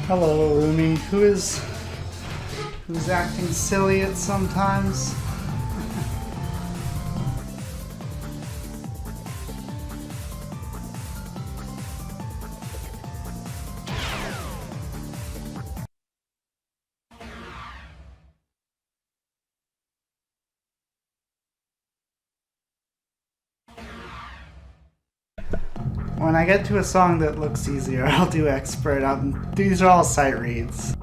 Hello, Rumi, who's acting silly at sometimes. When I get to a song that looks easier, I'll do expert. These are all sight reads.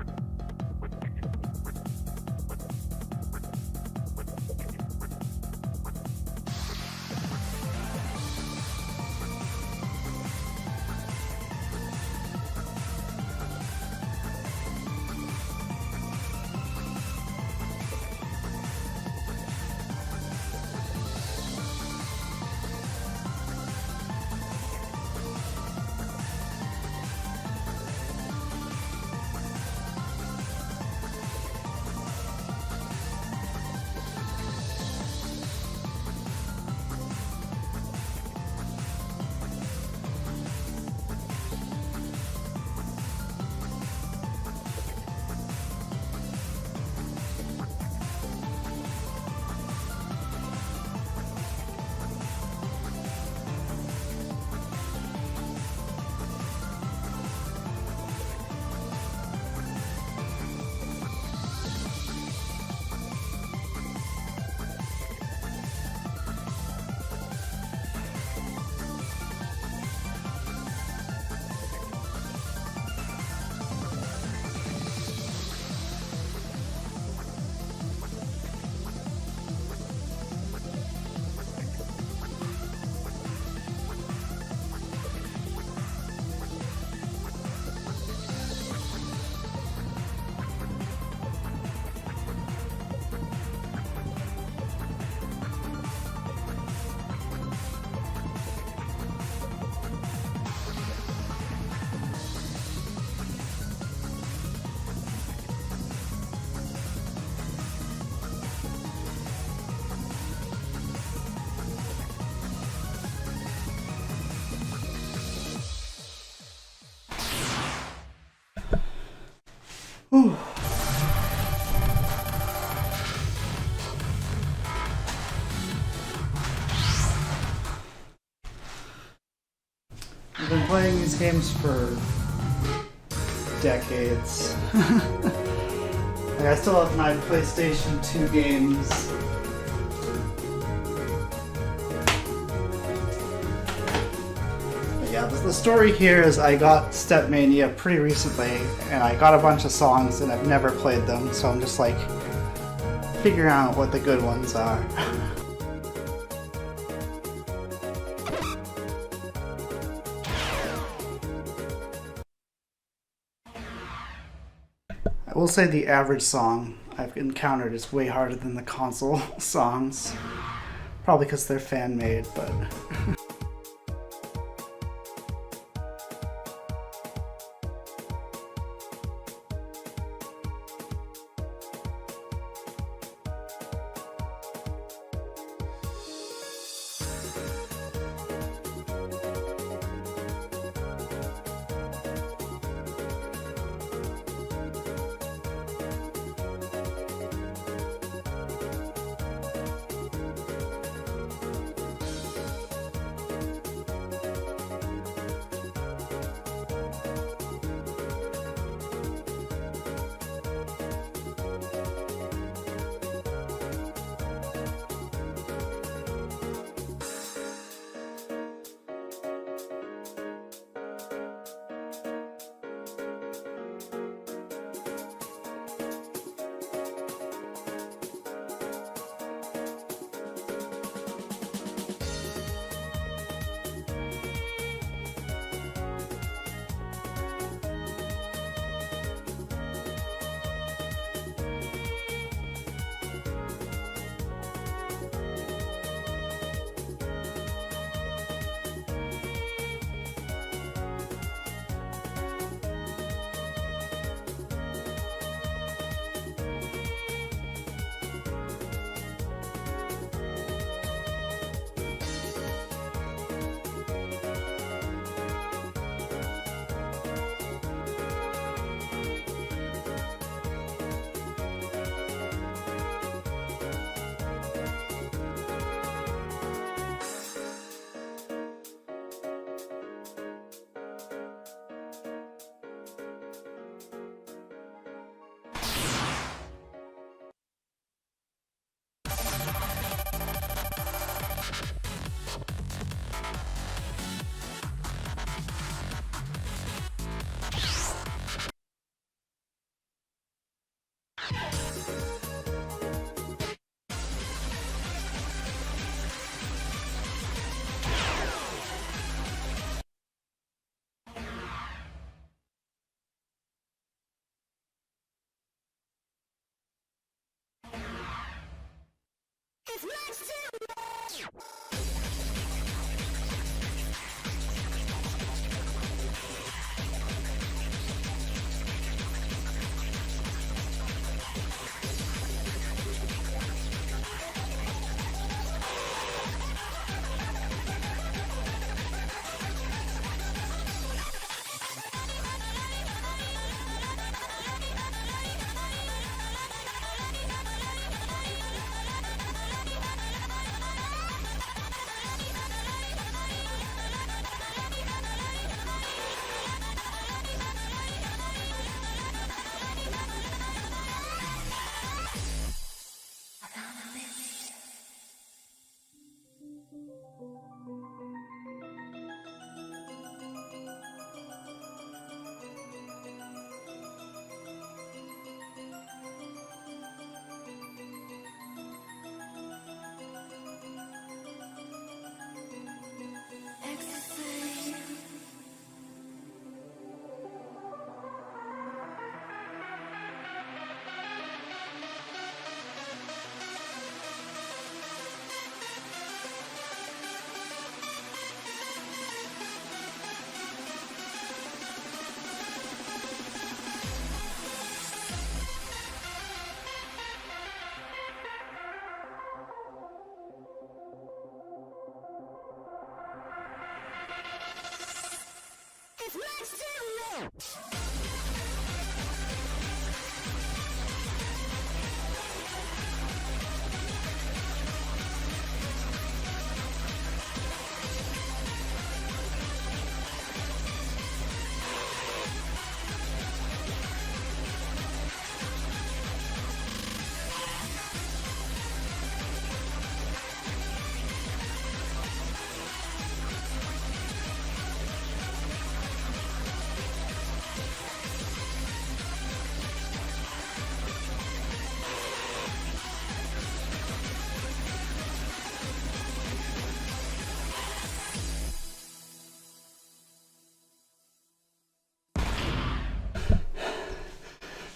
Whew. I've been playing these games for decades. Like, I still have my PlayStation 2 games. But yeah, the story here is I got Stepmania pretty recently, and I got a bunch of songs and I've never played them, so I'm just like figuring out what the good ones are. I will say the average song I've encountered is way harder than the console songs. Probably because they're fan-made, but...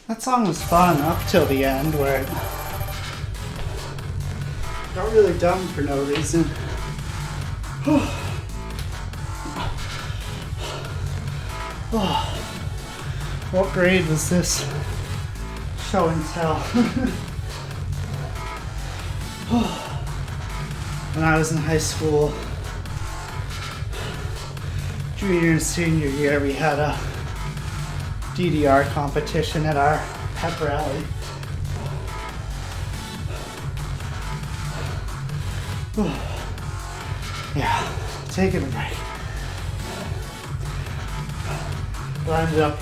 That song was fun up till the end where it got really dumb for no reason. What grade was this? Show and tell. When I was in high school, junior and senior year, we had a DDR competition at our pep rally. Yeah, taking a break. But I ended up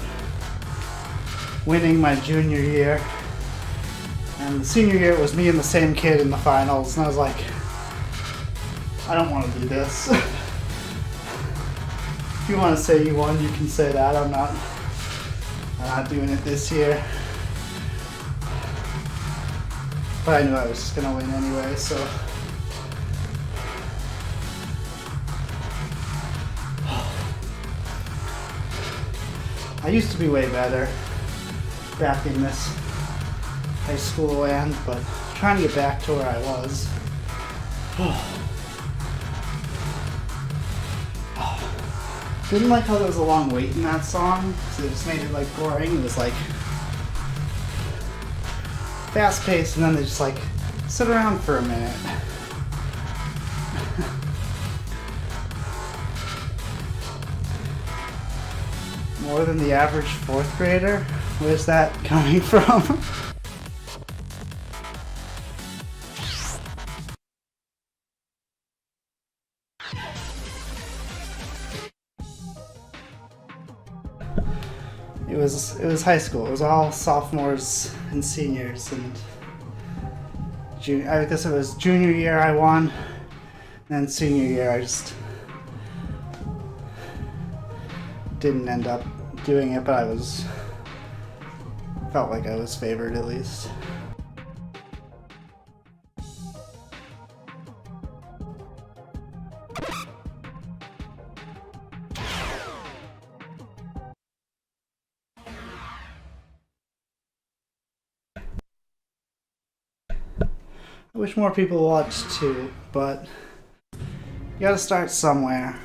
winning my junior year. And the senior year, it was me and the same kid in the finals. And I was like, I don't want to do this. If you want to say you won, you can say that. I'm not doing it this year. But I knew I was just gonna win anyway, so. I used to be way better back in this high school land, but trying to get back to where I was. Didn't like how there was a long wait in that song, because it just made it like boring. It was like fast paced, and then they just like sit around for a minute. More than the average fourth grader? Where's that coming from? It was high school. It was all sophomores and seniors, and I guess it was junior year I won, and then senior year I just didn't end up doing it, but felt like I was favored at least. I wish more people watched too, but you gotta start somewhere.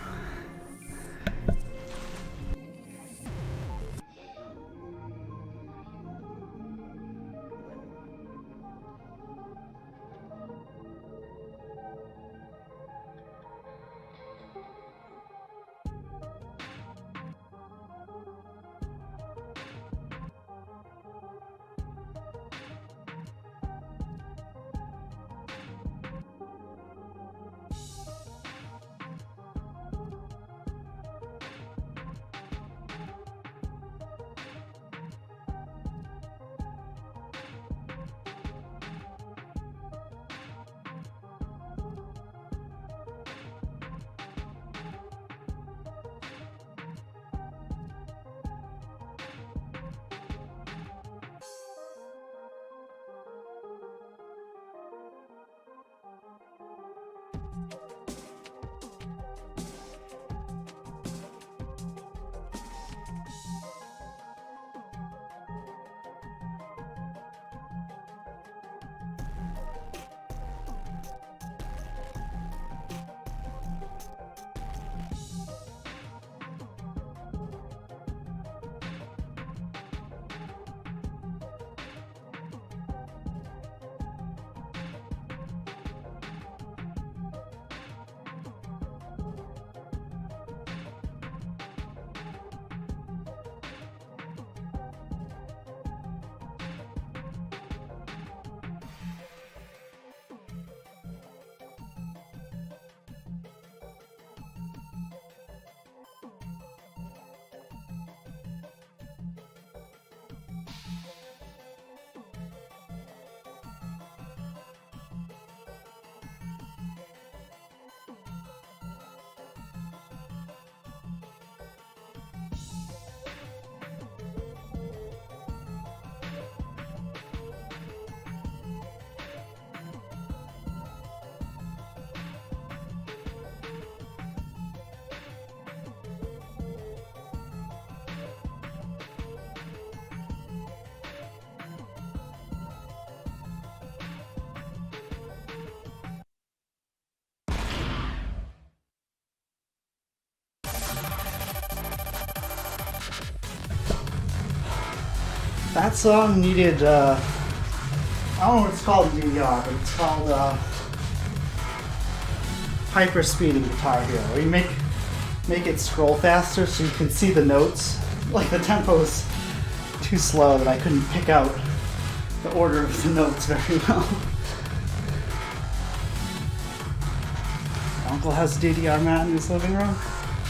That song needed, I don't know what it's called in DDR, but it's called Hyper Speeding Guitar Hero, where you make it scroll faster so you can see the notes. Like, the tempo is too slow that I couldn't pick out the order of the notes very well. Uncle has DDR mat in his living room.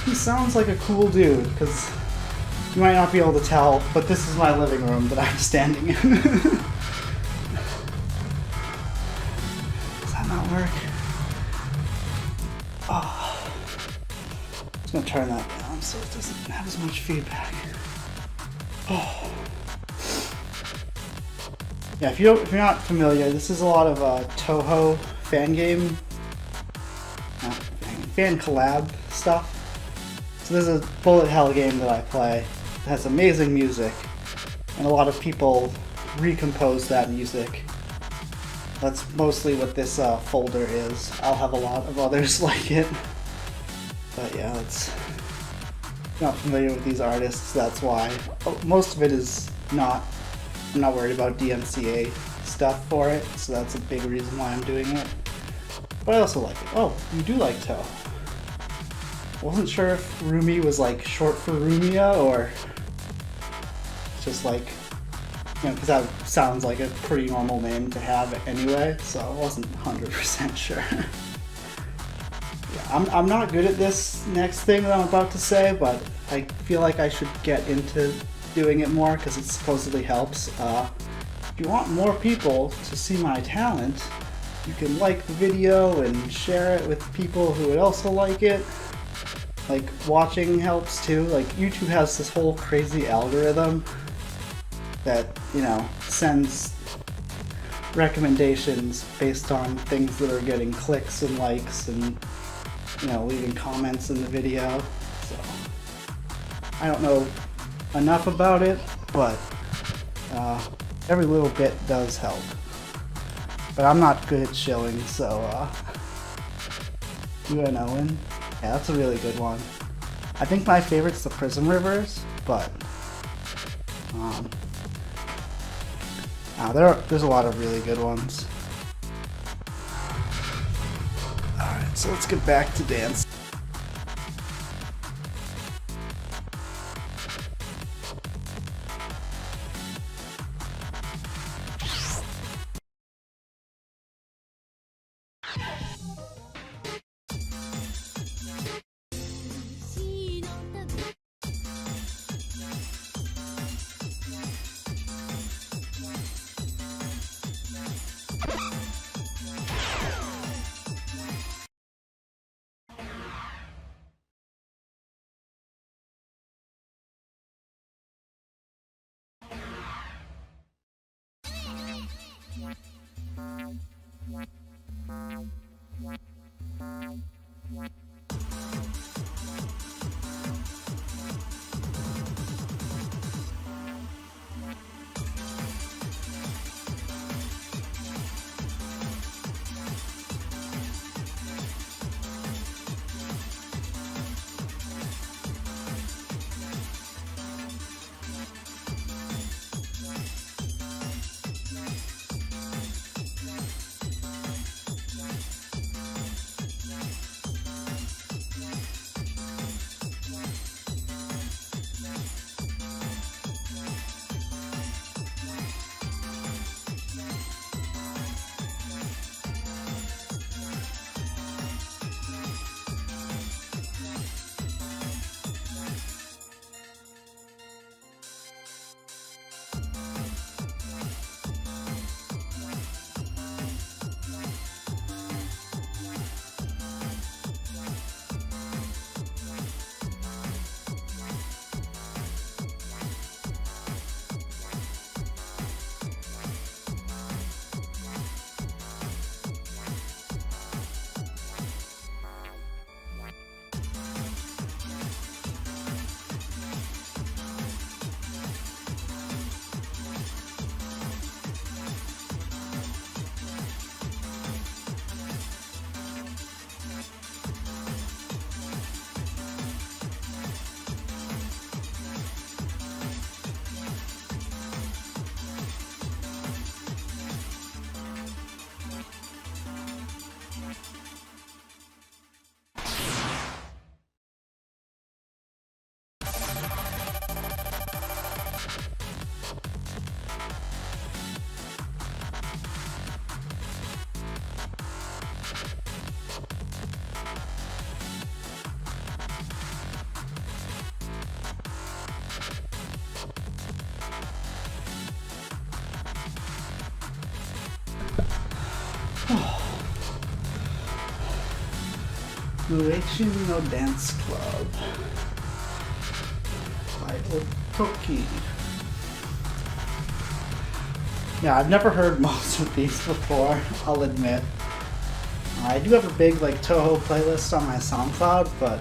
He sounds like a cool dude, because you might not be able to tell, but this is my living room that I'm standing in. Does that not work? Oh. I'm just gonna turn that down so it doesn't have as much feedback. Oh. Yeah, if you're not familiar, this is a lot of Toho fan collab stuff. So there's a bullet hell game that I play. It has amazing music, and a lot of people recompose that music. That's mostly what this folder is. I'll have a lot of others like it. But yeah, if you're not familiar with these artists, that's why. Most of it is not. I'm not worried about DMCA stuff for it, so that's a big reason why I'm doing it. But I also like it. Oh, you do like Toe. Wasn't sure if Rumi was like short for Rumia or just like, you know, because that sounds like a pretty normal name to have anyway, so I wasn't 100% sure. Yeah, I'm not good at this next thing that I'm about to say, but I feel like I should get into doing it more because it supposedly helps. If you want more people to see my talent, you can like the video and share it with people who would also like it. Like, watching helps too. Like, YouTube has this whole crazy algorithm that, you know, sends recommendations based on things that are getting clicks and likes and, you know, leaving comments in the video. So, I don't know enough about it, but every little bit does help. But I'm not good at shilling, so UN Owen. Yeah, that's a really good one. I think my favorite's the Prism Rivers, but there's a lot of really good ones. Alright, so let's get back to dance. Muration no Dance Club by Otoki. Yeah, I've never heard most of these before, I'll admit. I do have a big Toho playlist on my SoundCloud, but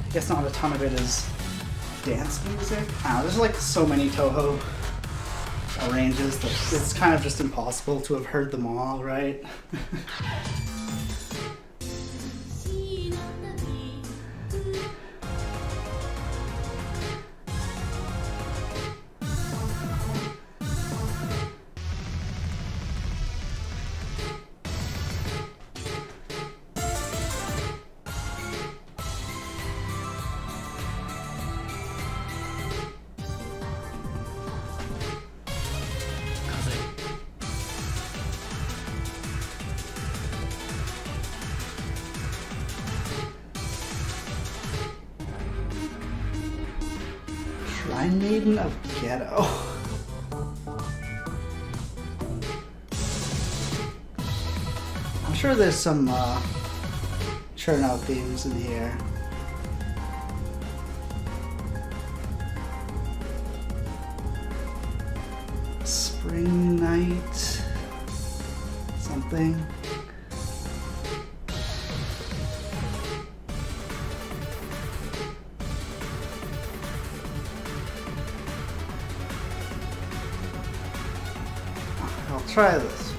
I guess not a ton of it is dance music. There's so many Toho arranges that it's kind of just impossible to have heard them all, right? Shrine Maiden of Ghetto. I'm sure there's some churn out themes in here. Spring Night something. try this.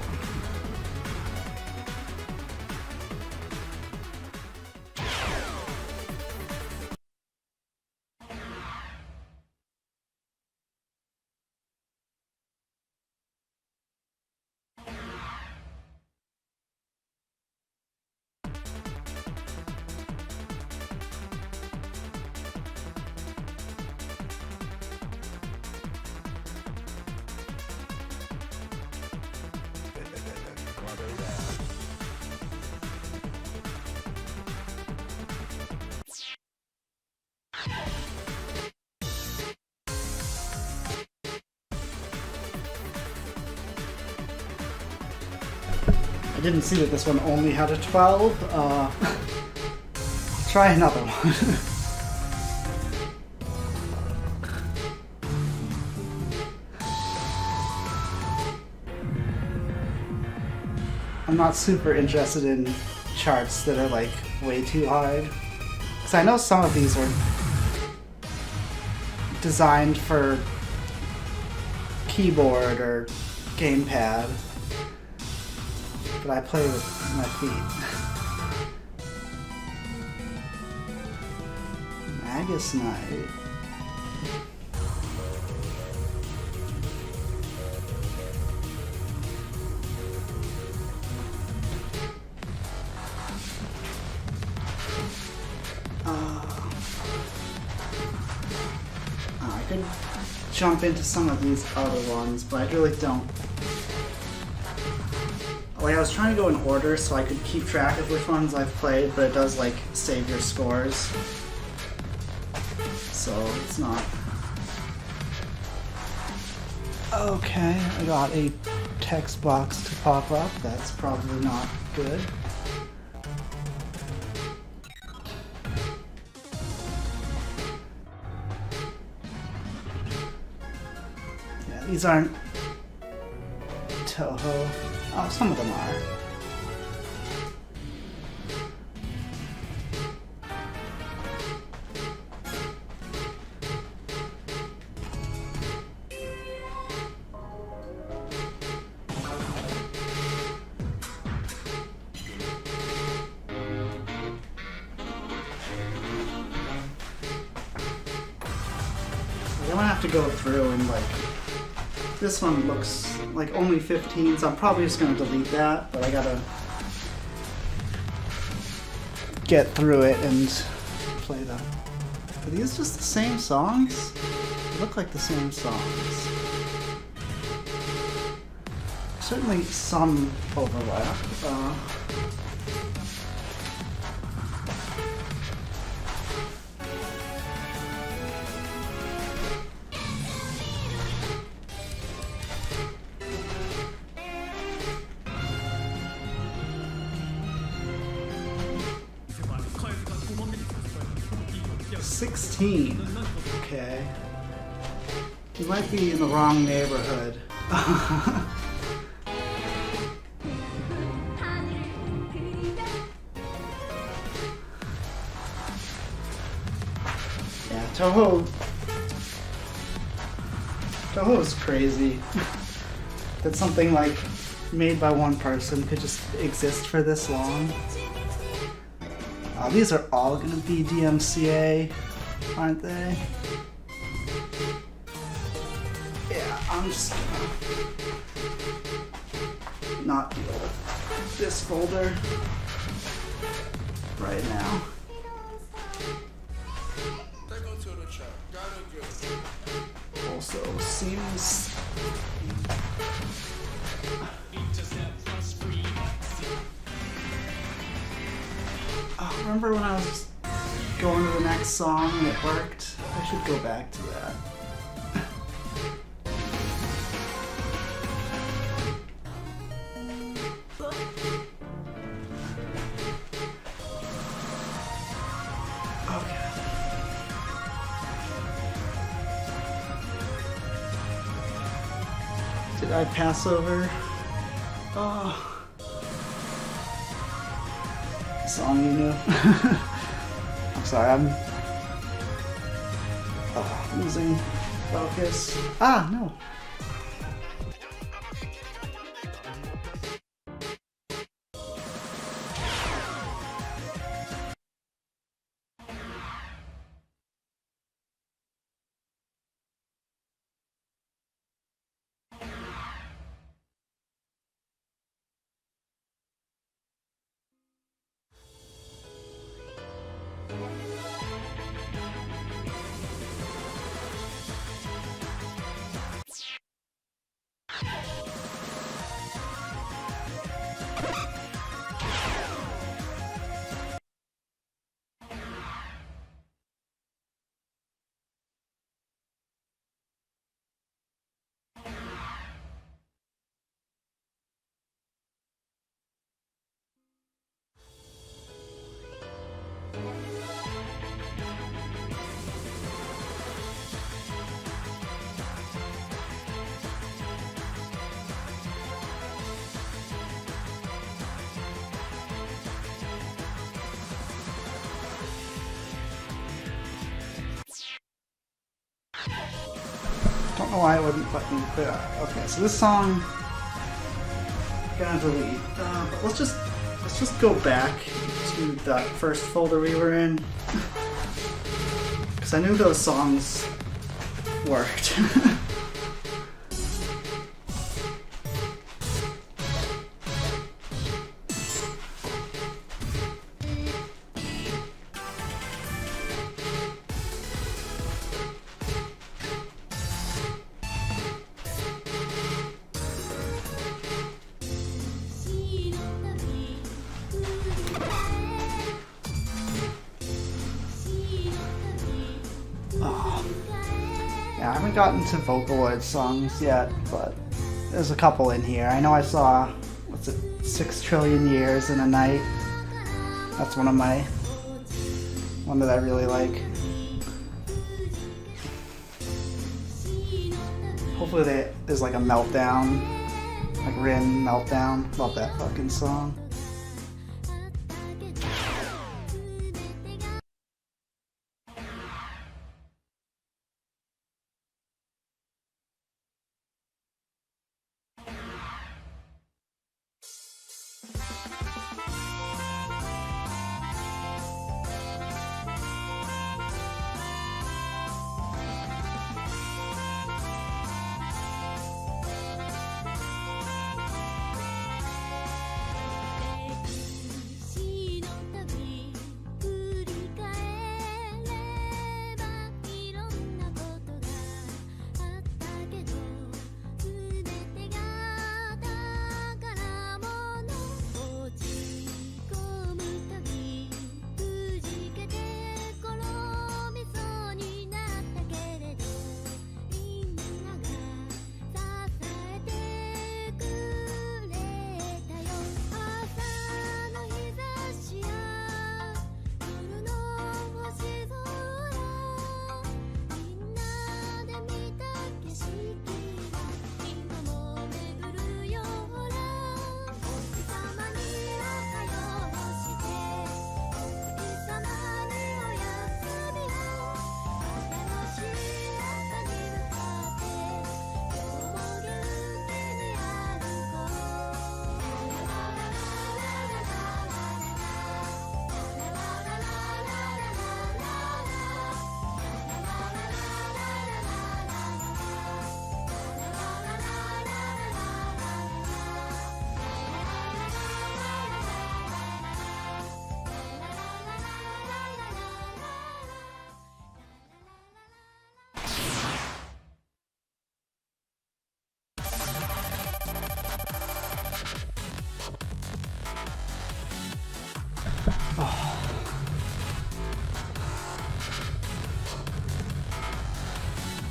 I didn't see that this one only had a 12. Try another one. I'm not super interested in charts that are like way too hard. Because I know some of these are designed for keyboard or gamepad. But I play with my feet. Magus Knight. I could jump into some of these other ones, but I really don't. Like, I was trying to go in order so I could keep track of which ones I've played, but it does like save your scores. So it's not. Okay, I got a text box to pop up. That's probably not good. Yeah, these aren't Toho. Oh, some of them are. I'm gonna have to go through and like, this one looks like only 15, so I'm probably just gonna delete that, but I gotta get through it and play them. Are these just the same songs? They look like the same songs. Certainly some overlap. 16. Okay. You might be in the wrong neighborhood. Yeah, Toho is crazy. That something like made by one person could just exist for this long. These are all gonna be DMCA, aren't they? Yeah, I'm just gonna not deal with this folder right now. Also seems. Oh, remember when I was going to the next song and it worked? I should go back to that. Okay. Did I pass over? Oh. Song, you know. I'm sorry, I'm losing focus. Ah, no. Don't know why it wouldn't let me clear. Okay, so this song gonna delete. But let's just go back to that first folder we were in, because I knew those songs worked. Yeah, I haven't gotten to Vocaloid songs yet, but there's a couple in here. I know I saw, what's it, 6 Trillion Years in a Night. That's one that I really like. Hopefully there's like a meltdown, like Rin meltdown. Love that fucking song.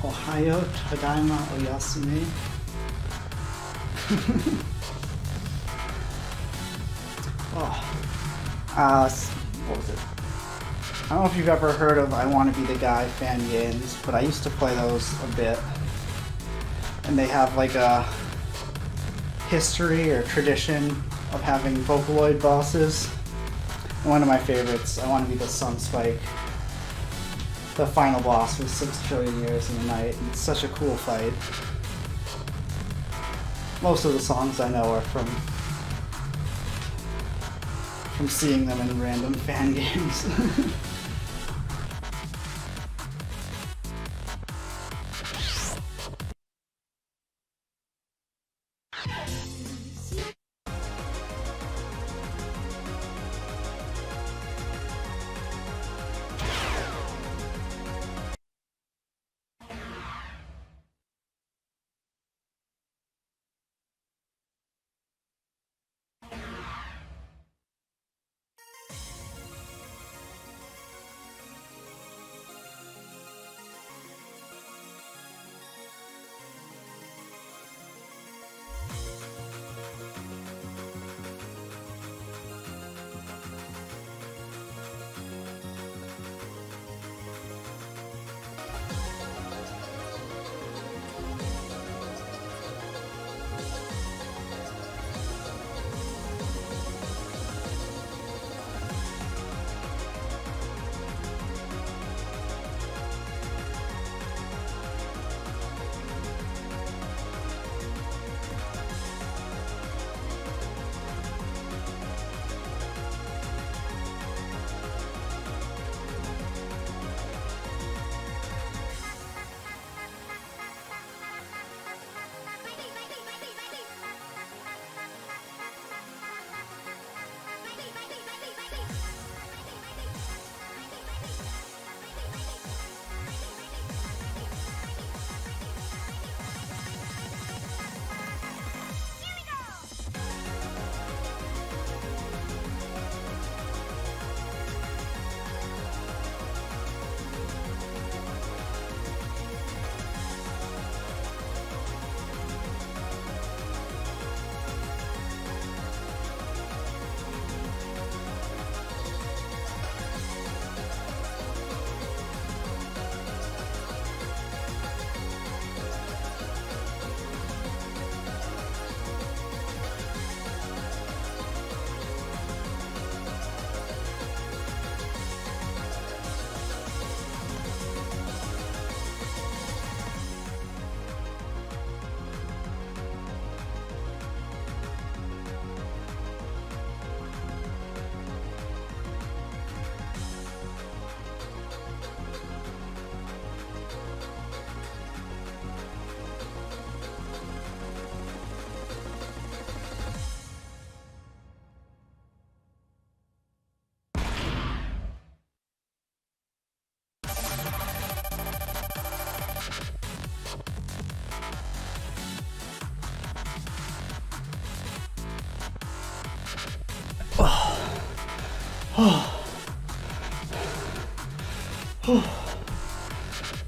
Ohayo Tadaima Oyasumi. What was it? I don't know if you've ever heard of I Wanna Be the Guy fan games, but I used to play those a bit. And they have like a history or tradition of having Vocaloid bosses. And one of my favorites, I Want to Be the Sunspike. The final boss was 6 Trillion Years in a Night, and it's such a cool fight. Most of the songs I know are from seeing them in random fan games.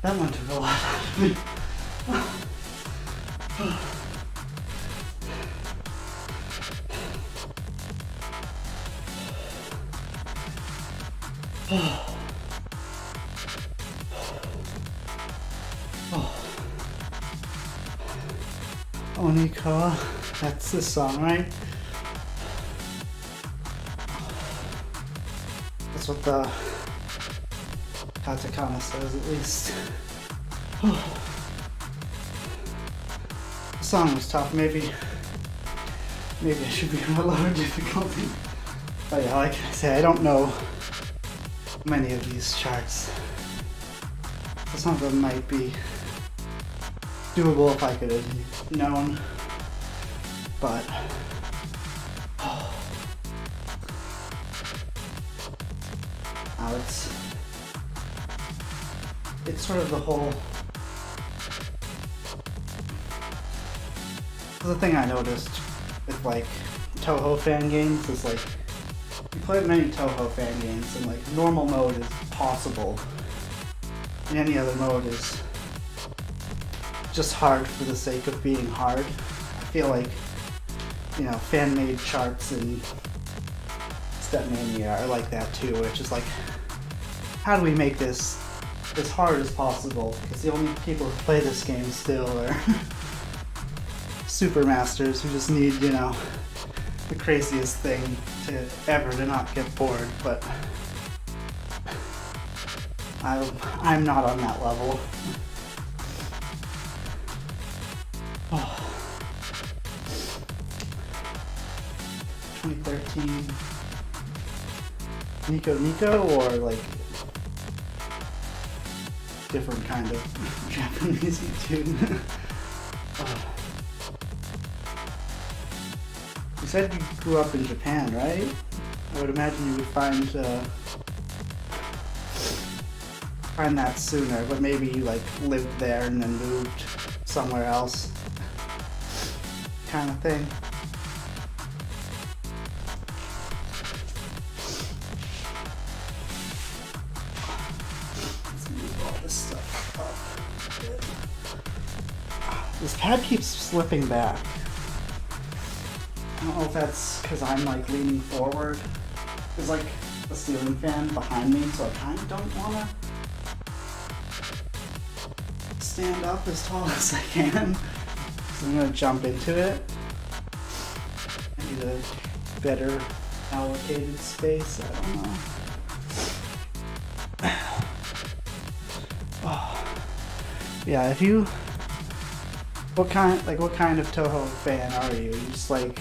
That one took a lot out of me. Onikawa, that's the song, right? That's what the katakana says, at least. The song was tough. Maybe I should be on a lower difficulty. But yeah, like I say, I don't know many of these charts. So some of them might be doable if I could have known. But now it's sort of the whole. The thing I noticed with like Toho fan games is like you play many Toho fan games and like normal mode is possible and any other mode is just hard for the sake of being hard. I feel like, you know, fan-made charts in Stepmania are like that too. It's just like, how do we make this as hard as possible? Because the only people who play this game still are super masters who just need, you know, the craziest thing to not get bored. But I'm not on that level. 2013 Nico or like different kind of Japanese YouTube. You said you grew up in Japan, right? I would imagine you would find that sooner, but maybe you like lived there and then moved somewhere else, kind of thing. Let's move all this stuff up. This pad keeps slipping back. I don't know if that's because I'm like leaning forward. There's like a ceiling fan behind me, so I kind of don't want to stand up as tall as I can. So I'm going to jump into it. I need a better allocated space, I don't know. Oh. Yeah, if you... What kind of Toho fan are you? You just like...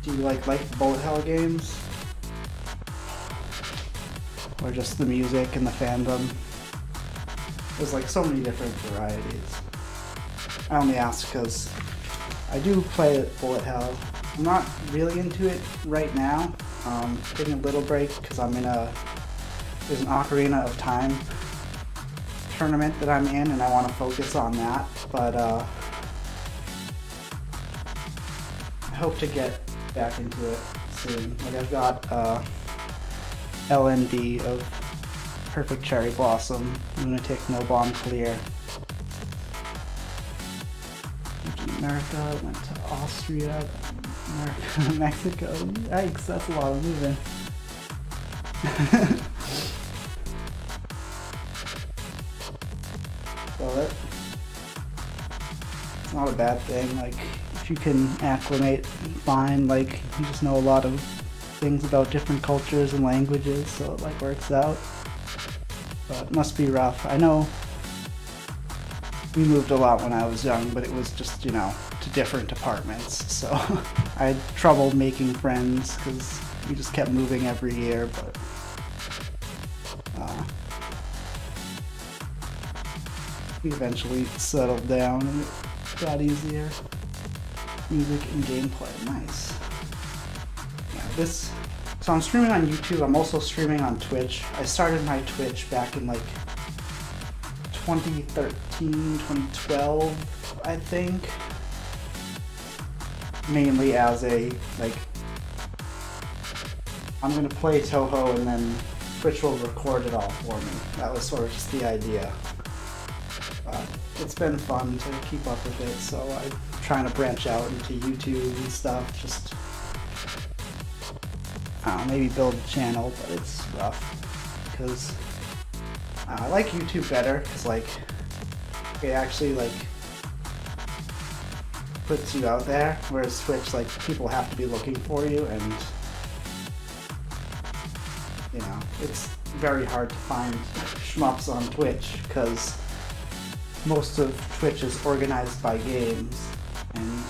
Do you like the bullet hell games? Or just the music and the fandom? There's like so many different varieties. I only ask because I do play bullet hell. I'm not really into it right now. Taking a little break because there's an Ocarina of Time tournament that I'm in and I want to focus on that. But I hope to get back into it soon. Like I've got LND of Perfect Cherry Blossom, Lunatic, No Bomb Clear. Went to America, went to Austria, America, Mexico. Yikes, that's a lot of moving. So it's not a bad thing. Like if you can acclimate, fine. Like you just know a lot of things about different cultures and languages, so it like works out. But it must be rough. I know we moved a lot when I was young, but it was just, you know, to different apartments. So I had trouble making friends because we just kept moving every year, but we eventually settled down and it got easier. Music and gameplay, nice. Yeah, so I'm streaming on YouTube, I'm also streaming on Twitch. I started my Twitch back in like 2013, 2012, I think. Mainly as a like I'm gonna play Toho and then Twitch will record it all for me. That was sort of just the idea. But it's been fun to keep up with it, so I'm trying to branch out into YouTube and stuff. Just, I don't know, maybe build a channel, but it's rough. Because I like YouTube better, because like, it actually like puts you out there, whereas Twitch, like, people have to be looking for you, and you know, it's very hard to find shmups on Twitch because most of Twitch is organized by games, and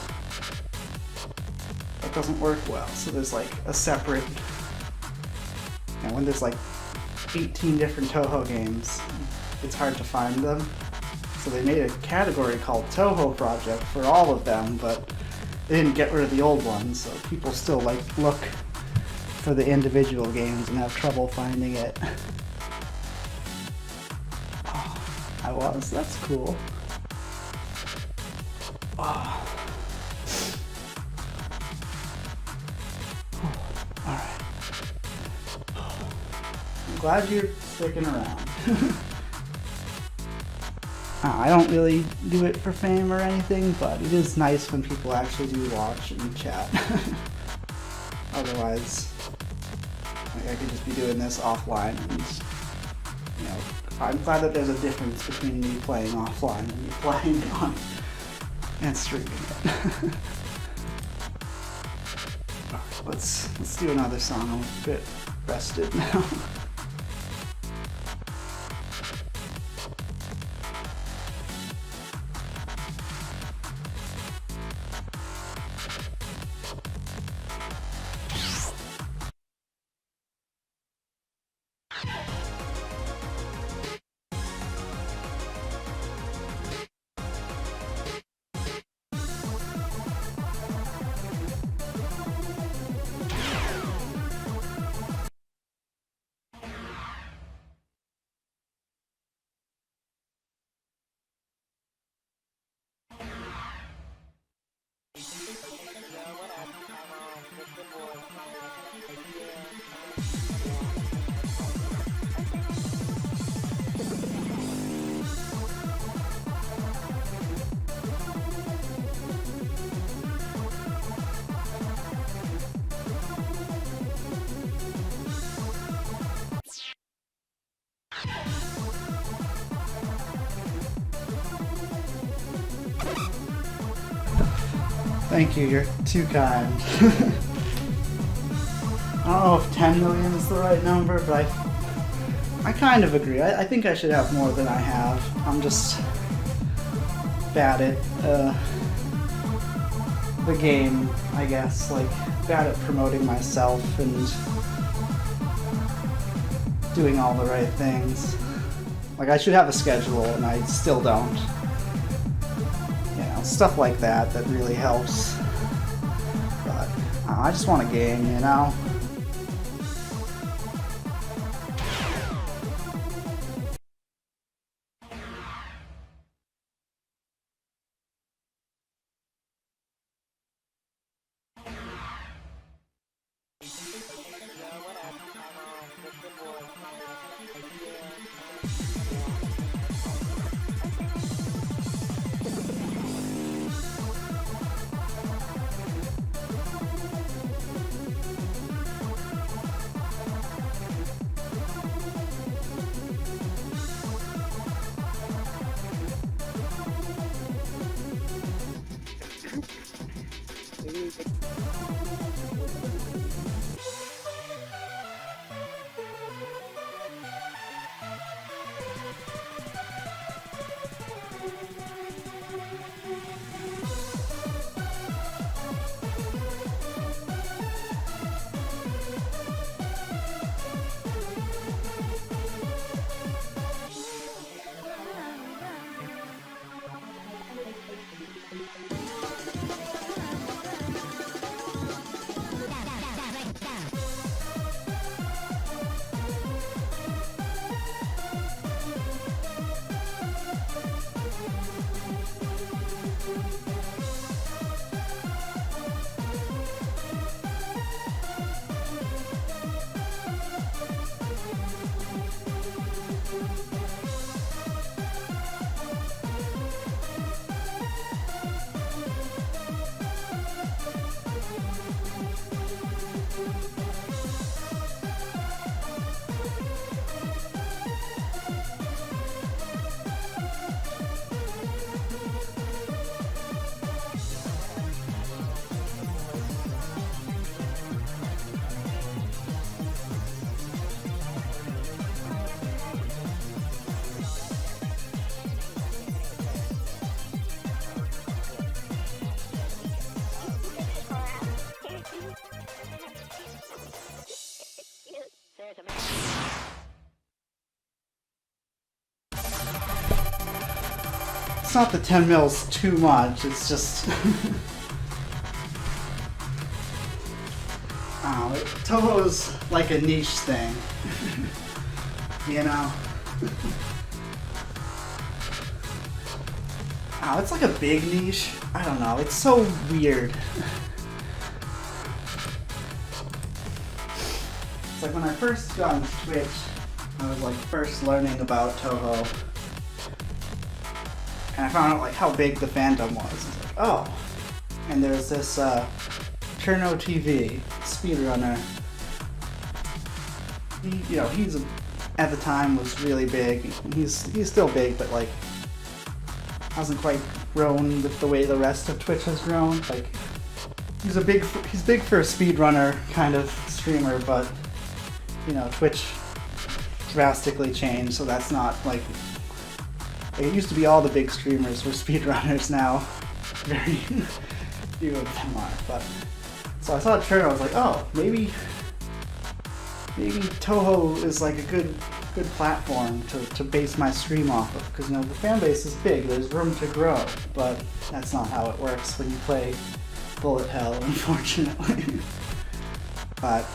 that doesn't work well. So there's like a separate, you know, when there's like 18 different Toho games, it's hard to find them. So they made a category called Toho Project for all of them, but they didn't get rid of the old ones, so people still like look for the individual games and have trouble finding it. Oh, I was. That's cool. Oh. Alright. I'm glad you're sticking around. I don't really do it for fame or anything, but it is nice when people actually do watch and chat. Otherwise, I could just be doing this offline, and you know, I'm glad that there's a difference between me playing offline and me playing on and streaming it. Alright, let's do another song. I'm a bit rested now. Thank you, you're too kind. I don't know if 10 million is the right number, but I kind of agree. I think I should have more than I have. I'm just bad at the game, I guess. Like, bad at promoting myself and doing all the right things. Like, I should have a schedule, and I still don't. Stuff like that really helps. But I just want a game, you know? it's not the 10 mils too much, it's just... Toho's like a niche thing, you know? It's like a big niche. I don't know, it's so weird. It's like when I first got into Twitch, I was like first learning about Toho, and I found out like how big the fandom was. It's like, oh, and there's this Cherno TV speedrunner. He's at the time was really big. He's still big, but like hasn't quite grown with the way the rest of Twitch has grown. Like he's big for a speedrunner kind of streamer, but Twitch drastically changed, so that's not like it used to be. All the big streamers were speedrunners. Now very few of them are. But so I saw a trailer, I was like, oh, maybe Toho is like a good platform to base my stream off of, because the fan base is big, there's room to grow, but that's not how it works when you play bullet hell, unfortunately. But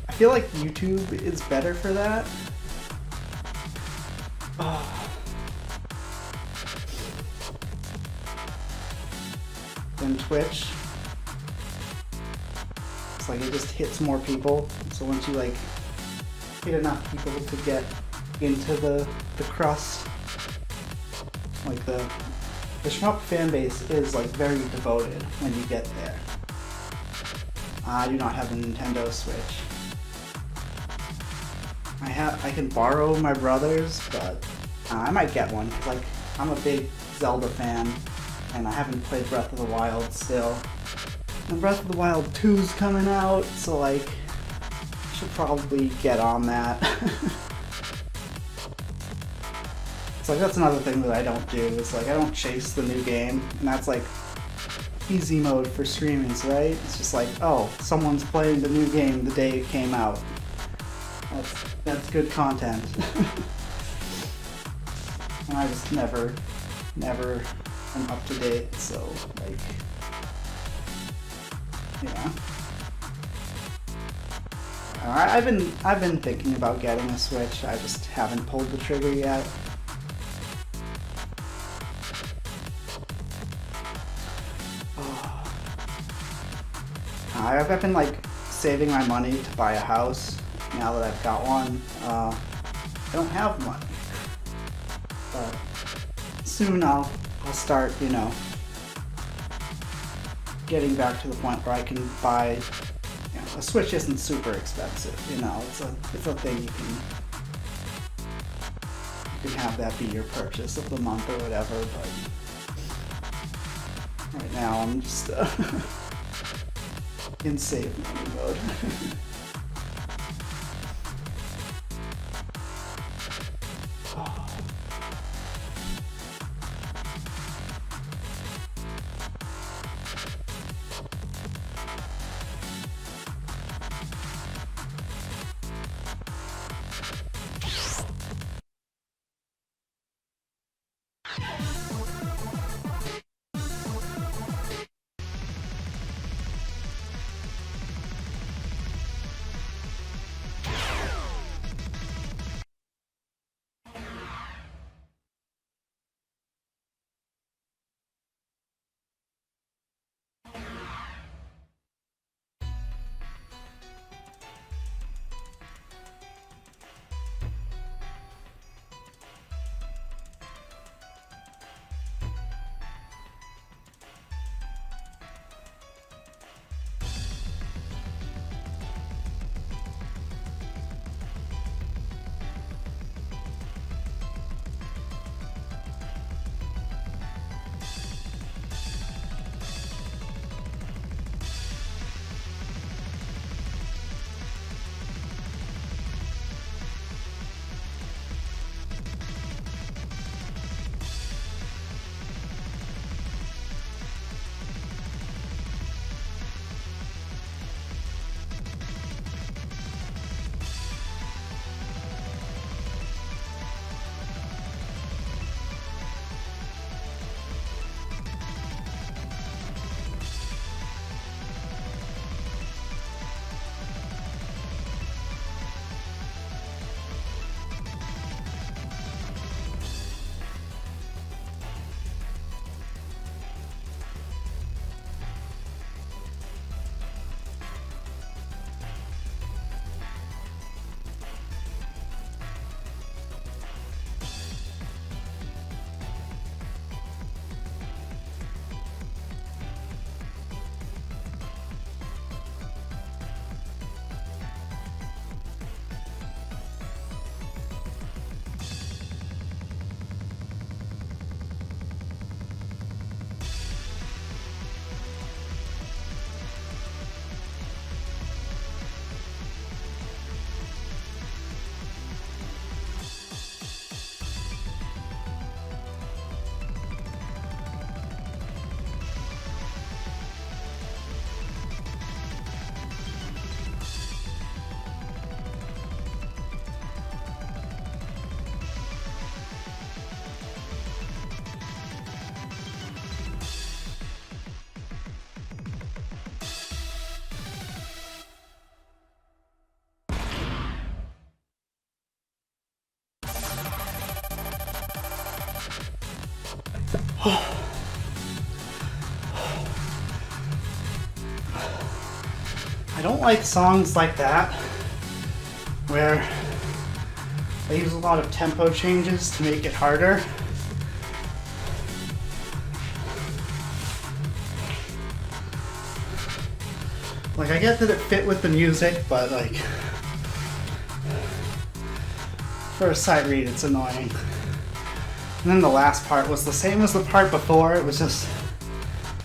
I feel like YouTube is better for that. Than Twitch. It's like it just hits more people. So once you like hit enough people to get into the crust, like the shmup fan base is like very devoted when you get there. I do not have a Nintendo Switch. I can borrow my brother's, but I might get one because like I'm a big Zelda fan, and I haven't played Breath of the Wild still. And Breath of the Wild 2's coming out, so like I should probably get on that. It's like that's another thing that I don't do. Is like I don't chase the new game, and that's like easy mode for streamings, right? It's just like, oh, someone's playing the new game the day it came out. That's good content. And I just never am up to date, so like, yeah. I've been thinking about getting a Switch. I just haven't pulled the trigger yet. I've been like saving my money to buy a house. Now that I've got one, I don't have money, but soon I'll start, getting back to the point where I can buy. A Switch isn't super expensive, it's a thing you can have that be your purchase of the month or whatever. But right now I'm just in save money mode. I don't like songs like that where they use a lot of tempo changes to make it harder. Like, I get that it fit with the music, but like, for a sight read, it's annoying. And then the last part was the same as the part before. It was just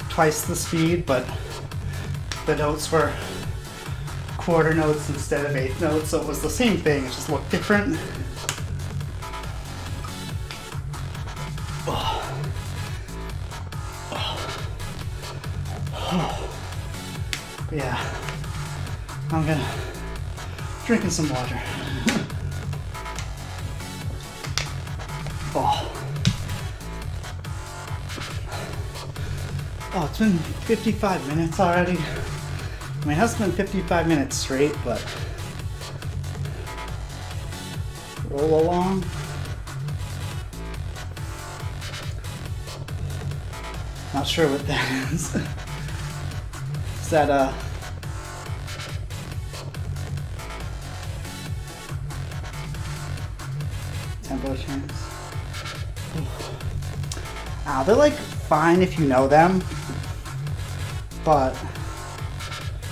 twice the speed, but the notes were quarter notes instead of eighth notes, so it was the same thing, it just looked different. But yeah, I'm gonna drinking some water. Oh, it's been 55 minutes already. I mean, it hasn't been 55 minutes straight, but roll along. Not sure what that is. Is that tempo change? They're like fine if you know them, but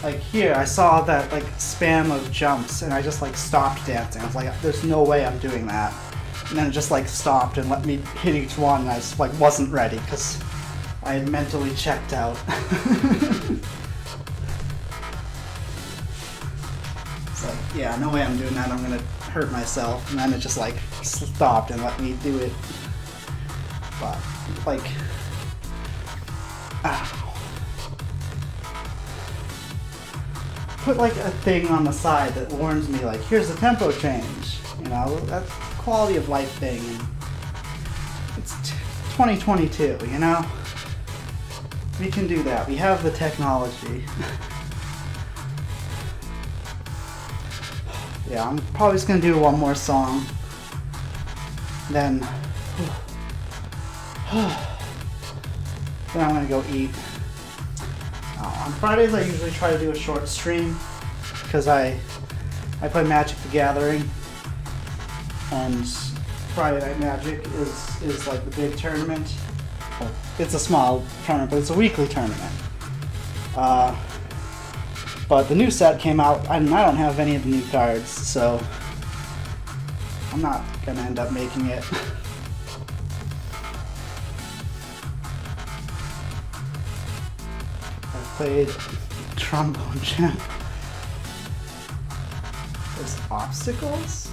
like here I saw that like spam of jumps and I just like stopped dancing. I was like, there's no way I'm doing that. And then it just like stopped and let me hit each one, and I just like wasn't ready because I had mentally checked out. It's like, yeah, no way I'm doing that, I'm gonna hurt myself. And then it just like stopped and let me do it. But like, put like a thing on the side that warns me like, here's the tempo change. You know, that's a quality of life thing. It's 2022, you know? We can do that. We have the technology. Yeah, I'm probably just gonna do one more song. Then I'm gonna go eat. On Fridays I usually try to do a short stream because I play Magic the Gathering, and Friday Night Magic is like the big tournament. Well, it's a small tournament, but it's a weekly tournament. But the new set came out, and I don't have any of the new cards, so I'm not gonna end up making it. Played trombone champ. There's obstacles?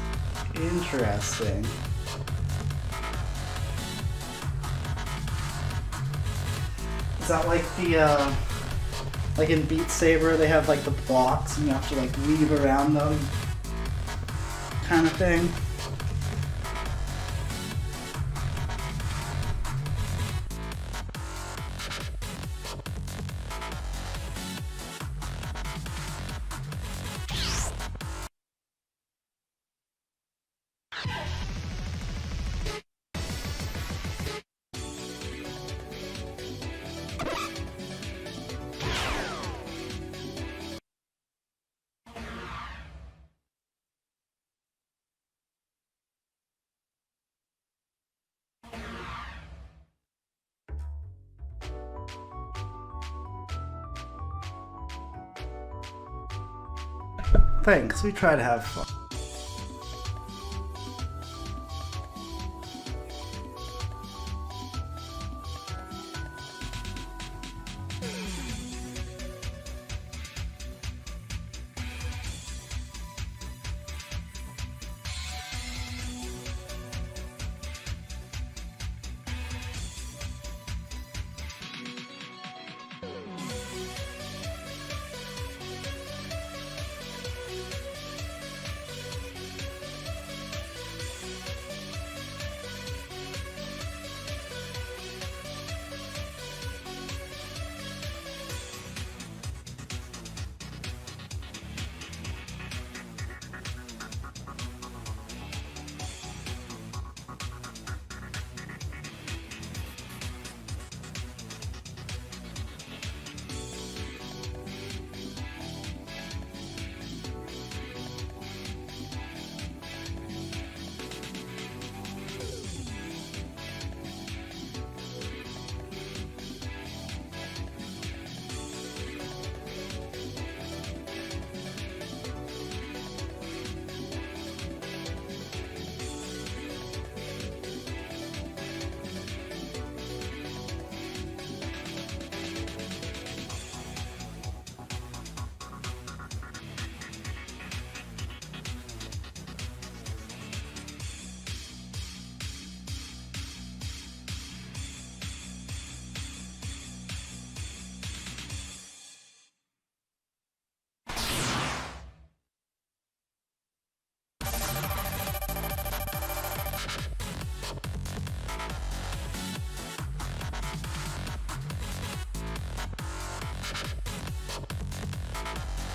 Interesting. Is that like the like in Beat Saber they have like the blocks and you have to like weave around them kind of thing? Thanks, we try to have fun.